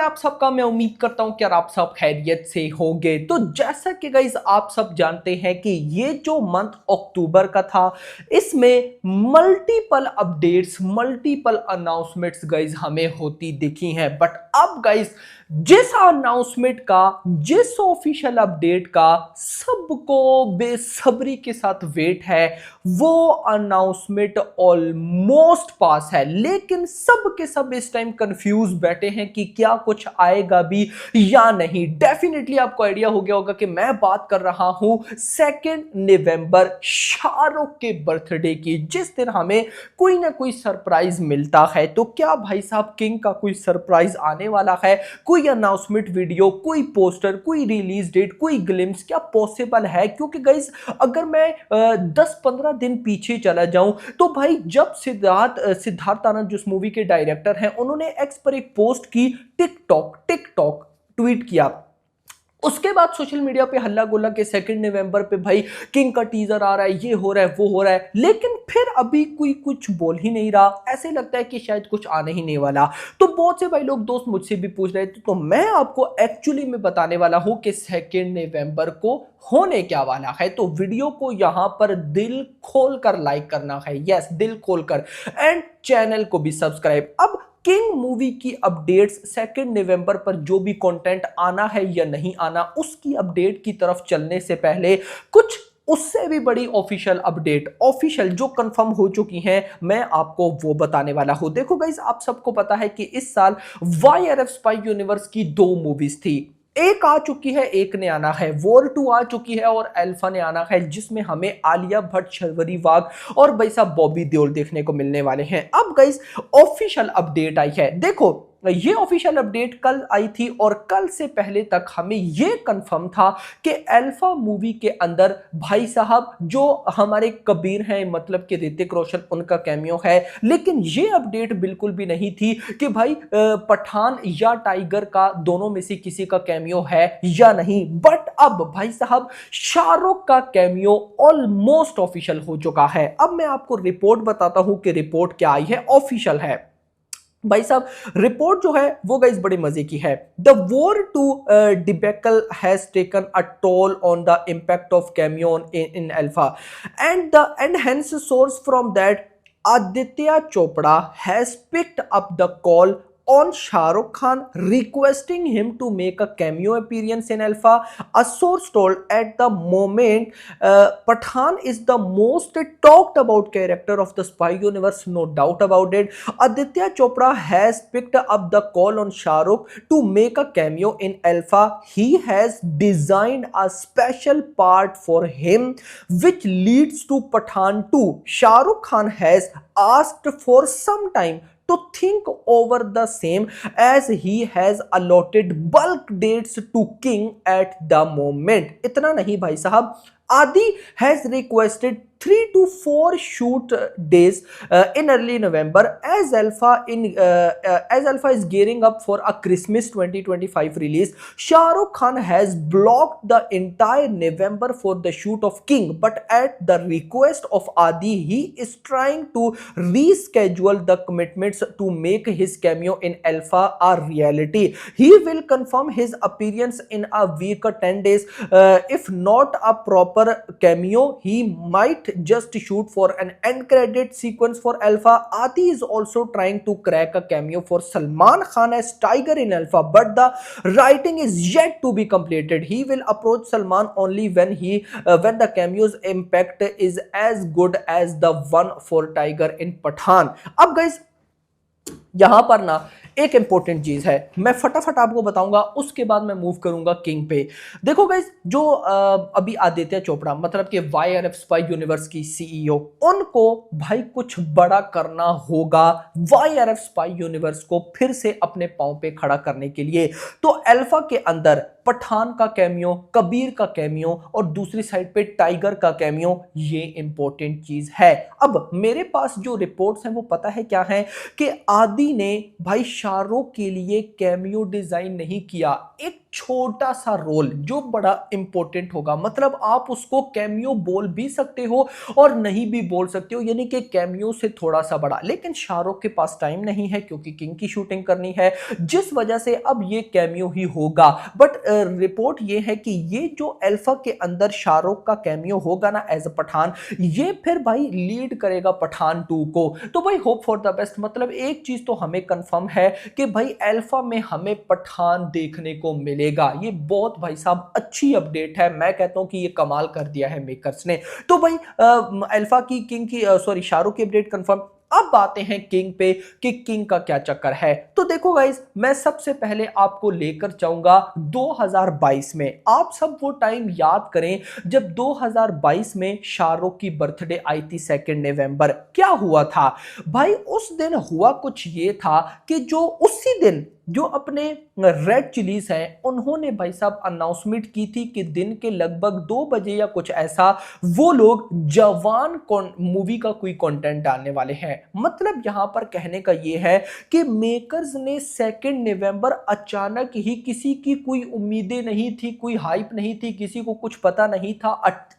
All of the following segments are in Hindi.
आप सबका। मैं उम्मीद करता हूं कि आप सब खैरियत से होंगे। तो जैसा कि गाइस आप सब जानते हैं कि ये जो मंथ अक्टूबर का था, इसमें multiple updates, multiple announcements guys हमें होती दिखी हैं। बट अब गाइस जिस अनाउंसमेंट का, जिस ऑफिशियल अपडेट का सबको बेसब्री के साथ वेट है, वो अनाउंसमेंट ऑलमोस्ट पास है। लेकिन सब के सब इस टाइम कंफ्यूज बैठे हैं कि क्या कुछ आएगा भी या नहीं। डेफिनेटली आपको आइडिया हो गया होगा कि मैं बात कर रहा हूं 2 नवंबर शाहरुख के बर्थडे की, जिस दिन हमें कोई ना कोई सरप्राइज मिलता है। तो क्या भाई साहब किंग का कोई सरप्राइज आने वाला है? कोई अनाउंसमेंट वीडियो, कोई पोस्टर, कोई रिलीज डेट, कोई ग्लिम्स क्या पॉसिबल है? क्योंकि गाइस अगर मैं 10-15 दिन पीछे चला जाऊं तो भाई जब सिद्धार्थ आनंद जिस मूवी के डायरेक्टर हैं, उन्होंने एक्स पर एक पोस्ट की, टिकटॉक टिकटॉक ट्वीट किया, उसके बाद सोशल मीडिया पे हल्ला गुल्ला के 2 नवंबर पे भाई किंग का टीजर आ रहा है, ये हो रहा है, वो हो रहा है। लेकिन फिर अभी कोई कुछ बोल ही नहीं रहा। ऐसे लगता है कि शायद कुछ आने ही नहीं वाला। तो बहुत से भाई लोग दोस्त मुझसे भी पूछ रहे थे, तो मैं आपको एक्चुअली में बताने वाला हूं कि 2 नवंबर को होने क्या वाला है। तो वीडियो को यहां पर दिल खोलकर लाइक करना है, यस दिल खोलकर, एंड चैनल को भी सब्सक्राइब। अब किंग मूवी की अपडेट्स 2 नवंबर पर जो भी कंटेंट आना है या नहीं आना, उसकी अपडेट की तरफ चलने से पहले कुछ उससे भी बड़ी ऑफिशियल अपडेट, ऑफिशियल जो कंफर्म हो चुकी हैं, मैं आपको वो बताने वाला हूं। देखो गाइस आप सबको पता है कि इस साल वाईआरएफ स्पाई यूनिवर्स की 2 मूवीज थी। एक आ चुकी है, एक ने आना है, वॉर 2 आ चुकी है और अल्फा ने आना है, जिसमें हमें आलिया भट्ट, शर्वरी वाघ और भाई साहब बॉबी देओल देखने को मिलने वाले हैं। अब गाइस ऑफिशियल अपडेट आई है। देखो ये ऑफिशियल अपडेट कल आई थी और कल से पहले तक हमें ये कंफर्म था कि अल्फा मूवी के अंदर भाई साहब जो हमारे कबीर हैं, मतलब कि ऋतिक रोशन, उनका कैमियो है। लेकिन ये अपडेट बिल्कुल भी नहीं थी कि भाई पठान या टाइगर का दोनों में से किसी का कैमियो है या नहीं। बट अब भाई साहब शाहरुख का कैमियो ऑलमोस्ट ऑफिशियल हो चुका है। अब मैं आपको रिपोर्ट बताता हूं कि रिपोर्ट क्या आई है, ऑफिशियल है भाई साहब। रिपोर्ट जो है वो गाइस बड़े मजे की है। The War two debacle has taken a toll on the impact of cameo in Alpha and hence source from that Aditya Chopra has picked up the call on Shah Rukh Khan, requesting him to make a cameo appearance in Alpha. A source told at the moment, Pathan is the most talked about character of the spy universe, no doubt about it. Aditya Chopra has picked up the call on Shah Rukh to make a cameo in Alpha. He has designed a special part for him, which leads to Pathan 2. Shah Rukh Khan has asked for some time to think over the same, as he has allotted bulk dates to King at the moment. इतना नहीं भाई साहब, Adi has requested 3 to 4 shoot days in early November as Alpha is gearing up for a Christmas 2025 release. Shah Rukh Khan has blocked the entire November for the shoot of King, but at the request of Adi, he is trying to reschedule the commitments to make his cameo in Alpha a reality. He will confirm his appearance in a week or 10 days. If not a proper cameo, he might just shoot for an end credit sequence for Alpha. Ati is also trying to crack a cameo for Salman Khan as Tiger in Alpha, but the writing is yet to be completed. He will approach Salman only when the cameo's impact is as good as the one for Tiger in Pathan. अब guys यहां पर ना एक इंपॉर्टेंट चीज है, मैं फटाफट आपको बताऊंगा, उसके बाद मैं मूव करूंगा किंग पे। देखो गाइस जो अभी आदित्य चोपड़ा, मतलब कि वाईआरएफ स्पाई यूनिवर्स की सीईओ, उनको भाई कुछ बड़ा करना होगा वाईआरएफ स्पाई यूनिवर्स को फिर से अपने पांव पे खड़ा करने के लिए। तो अल्फा के अंदर पठान का कैमियो, कबीर का कैमियो और दूसरी साइड पे टाइगर का कैमियो, ये इंपॉर्टेंट चीज है। अब मेरे पास जो रिपोर्ट्स हैं वो पता है क्या है कि आदि ने भाई शाहरुख के लिए कैमियो डिजाइन नहीं किया, एक छोटा सा रोल जो बड़ा इंपॉर्टेंट होगा, मतलब आप उसको कैमियो बोल भी सकते हो और नहीं भी बोल सकते हो, यानी कि कैमियो से थोड़ा सा बड़ा। लेकिन शाहरुख के पास टाइम नहीं है क्योंकि किंग की शूटिंग करनी है, जिस वजह से अब ये कैमियो ही होगा। बट रिपोर्ट ये है कि ये जो अल्फा के अंदर शाहरुख का कैमियो होगा ना एज अ पठान, ये फिर भाई लीड करेगा पठान 2 को। तो भाई होप फॉर द बेस्ट, मतलब एक चीज तो हमें कंफर्म है कि भाई अल्फा में हमें पठान देखने को मिलेगा। ये बहुत भाई साहब अच्छी अपडेट है, मैं कहता हूं कि ये कमाल कर दिया है मेकर्स ने। तो भाई अल्फा की किंग की सॉरी शाहरुख की अपडेट कंफर्म। अब आते हैं किंग पे कि किंग का क्या चक्कर है। तो देखो गाइस, मैं सबसे पहले आपको लेकर जाऊंगा 2022 में। आप सब वो टाइम याद करें जब 2022 में शाहरुख की बर्थडे आई थी 2 नवंबर। क्या हुआ था भाई उस दिन? हुआ कुछ ये था कि जो उसी दिन जो अपने रेड चिलीज हैं उन्होंने भाई साहब अनाउंसमेंट की थी कि दिन के लगभग 2 बजे या कुछ ऐसा वो लोग जवान मूवी का कोई कंटेंट डालने वाले हैं। मतलब यहां पर कहने का ये है कि मेकर्स ने 2 नवंबर अचानक ही, किसी की कोई उम्मीदें नहीं थी, कोई हाइप नहीं थी, किसी को कुछ पता नहीं था,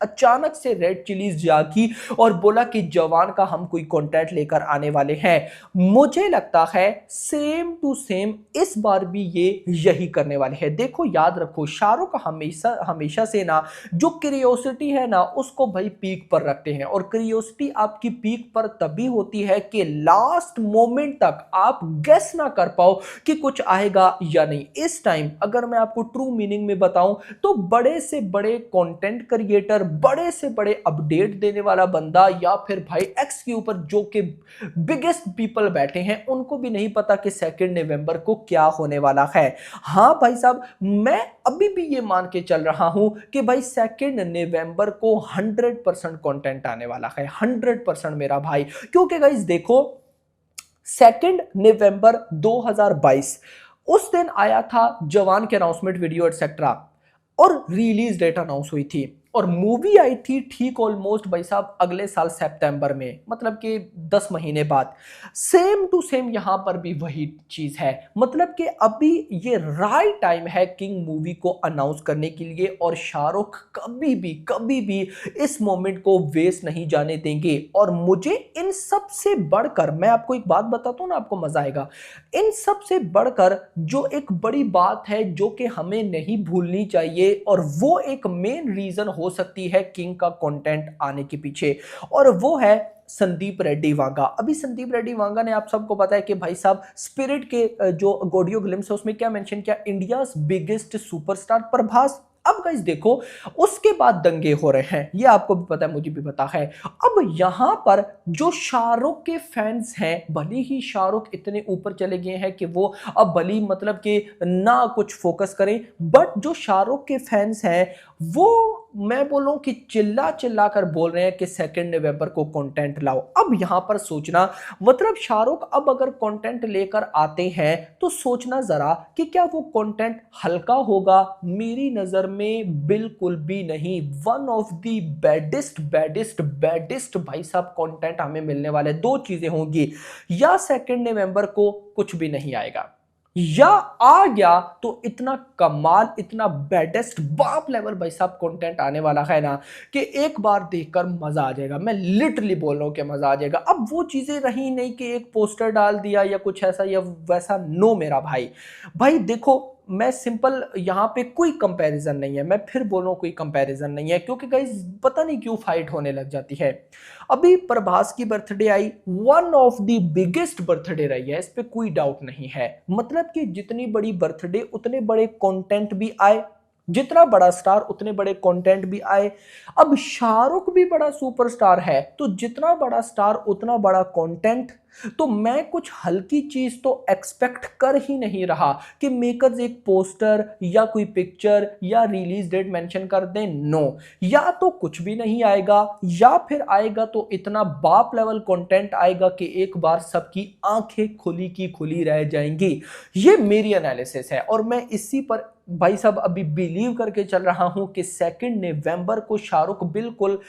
अचानक से रेड चिलीज जागी और बोला कि जवान का हम कोई कंटेंट लेकर आने वाले हैं। मुझे लगता है सेम टू सेम इस बार भी ये यही करने वाले हैं। देखो याद रखो, शाहरुख हमेशा हमेशा से ना जो क्यूरियोसिटी है ना उसको भाई पीक पर रखते हैं, और क्यूरियोसिटी आपकी पीक पर तभी होती है कि लास्ट मोमेंट तक आप गेस ना कर पाओ कि कुछ आएगा या नहीं। इस टाइम अगर मैं आपको ट्रू मीनिंग में बताऊं तो बड़े से बड़े कंटेंट क्रिएटर, बड़े से बड़े अपडेट देने वाला बंदा, या फिर भाई एक्स के ऊपर जो कि बिगेस्ट पीपल बैठे हैं, उनको भी नहीं पता कि 2 नवंबर को क्या होने वाला है। हां भाई साहब, मैं अभी भी ये मान के चल रहा हूं कि भाई 2 नवंबर को 100% कंटेंट आने वाला है, 100% मेरा भाई। क्योंकि गाइस देखो, 2 नवंबर 2022 उस दिन आया था जवान के अनाउंसमेंट वीडियो एटसेट्रा, और रिलीज डेट अनाउंस हुई थी, और मूवी आई थी ठीक ऑलमोस्ट भाई साहब अगले साल सितंबर में, मतलब कि 10 महीने बाद। सेम टू सेम यहां पर भी वही चीज है, मतलब कि अभी ये राइट टाइम है किंग मूवी को अनाउंस करने के लिए, और शाहरुख कभी भी इस मोमेंट को वेस्ट नहीं जाने देंगे। और मुझे इन सब से बढ़कर, मैं आपको एक बात बताता हूं ना, आपको मजा आएगा। इन सब से बढ़कर जो एक बड़ी बात है जो कि हमें नहीं भूलनी चाहिए, और वो एक मेन रीजन हो सकती है किंग का कंटेंट आने के पीछे, और वो है संदीप रेड्डी वांगा। अभी संदीप रेड्डी वांगा ने, आप सबको पता है कि भाई साहब स्पिरिट के जो ऑडियो ग्लिम्स है उसमें क्या मेंशन किया, इंडियाज बिगेस्ट सुपरस्टार प्रभास। अब गाइस देखो, उसके बाद दंगे हो रहे हैं, ये आपको भी पता है, मुझे भी पता है। अब यहां पर जो शाहरुख के फैंस हैं, भले ही शाहरुख इतने ऊपर चले गए हैं कि वो अब भली मतलब कि ना कुछ फोकस करें, बट जो शाहरुख के फैंस हैं वो, मैं बोलूं कि चिल्ला चिल्ला कर बोल रहे हैं कि 2 नवंबर को कंटेंट लाओ। अब यहां पर सोचना, मतलब शाहरुख अब अगर कंटेंट लेकर आते हैं तो सोचना जरा कि क्या वो कंटेंट हल्का होगा? मेरी नजर में बिल्कुल भी नहीं। वन ऑफ द बैडेस्ट भाई साहब कंटेंट हमें मिलने वाले। 2 चीजें होंगी, या 2 नवंबर को कुछ भी नहीं आएगा, या आ गया तो इतना कमाल, इतना बेडेस्ट बाप लेवल भाई साहब कंटेंट आने वाला है ना कि एक बार देखकर मजा आ जाएगा। मैं लिटरली बोल रहा हूं कि मजा आ जाएगा। अब वो चीजें रही नहीं कि एक पोस्टर डाल दिया या कुछ ऐसा या वैसा, नो मेरा भाई। भाई देखो, मैं सिंपल यहां पे कोई कंपैरिजन नहीं है, मैं फिर बोल रहा हूं कोई कंपैरिजन नहीं है, क्योंकि गाइस पता नहीं क्यों फाइट होने लग जाती है। अभी प्रभास की birthday I, one of the biggest birthday रही है, इस पे कोई डाउट नहीं है। मतलब कि जितनी बड़ी बर्थडे उतने बड़े कंटेंट भी आए, जितना बड़ा स्टार उतने बड़े कंटेंट भी आए। अब शाहरुख भी बड़ा सुपरस्टार है, तो जितना बड़ा स्टार उतना बड़ा कंटेंट। तो मैं कुछ हल्की चीज तो एक्सपेक्ट कर ही नहीं रहा कि मेकर्स एक पोस्टर या कोई पिक्चर या रिलीज डेट मेंशन कर दें। नो, या तो कुछ भी नहीं आएगा, या फिर आएगा तो इतना बाप लेवल कंटेंट आएगा कि एक बार सबकी आंखें खुली की खुली रह जाएंगी। ये मेरी एनालिसिस है, और मैं इसी पर भाई साहब अभी बिलीव करके चल रहा हूं कि 2 नवंबर को शाहरुख बिल्कुल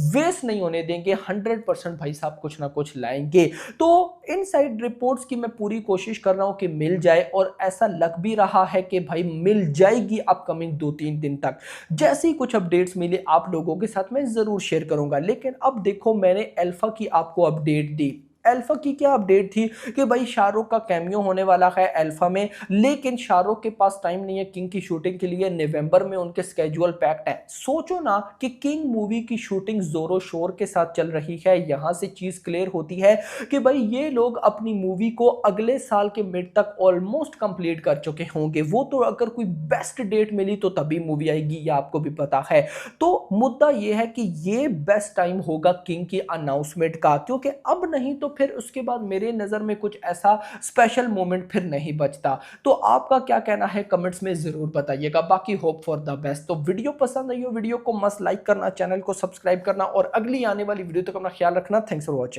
वेस्ट नहीं होने देंगे, 100% भाई साहब कुछ ना कुछ लाएंगे। तो इनसाइड रिपोर्ट्स की मैं पूरी कोशिश कर रहा हूं कि मिल जाए, और ऐसा लग भी रहा है कि भाई मिल जाएगी अपकमिंग 2-3 दिन तक। जैसे ही कुछ अपडेट्स मिले आप लोगों के साथ मैं जरूर शेयर करूंगा। लेकिन अब देखो, मैंने अल्फा की आपको अपडेट दी। अल्फा की क्या अपडेट थी कि भाई शाहरुख का कैमियो होने वाला है अल्फा में, लेकिन शाहरुख के पास टाइम नहीं है किंग की शूटिंग के लिए। नवंबर में उनके स्केड्यूल पैक्ड है। सोचो ना कि किंग मूवी की शूटिंग जोरों शोर के साथ चल रही है। यहां से चीज क्लियर होती है कि भाई ये लोग अपनी मूवी को अगले साल के मिड तक ऑलमोस्ट कंप्लीट कर चुके होंगे। वो तो अगर कोई बेस्ट डेट मिली तो तभी मूवी आएगी, ये आपको भी पता है। तो मुद्दा ये है कि ये बेस्ट टाइम होगा किंग की अनाउंसमेंट का, क्योंकि अब नहीं तो फिर उसके बाद मेरे नजर में कुछ ऐसा स्पेशल मोमेंट फिर नहीं बचता। तो आपका क्या कहना है कमेंट्स में जरूर बताइएगा। बाकी होप फॉर द बेस्ट। तो वीडियो पसंद आई हो, वीडियो को मस्त लाइक करना, चैनल को सब्सक्राइब करना, और अगली आने वाली वीडियो तक अपना ख्याल रखना। Thanks for watching.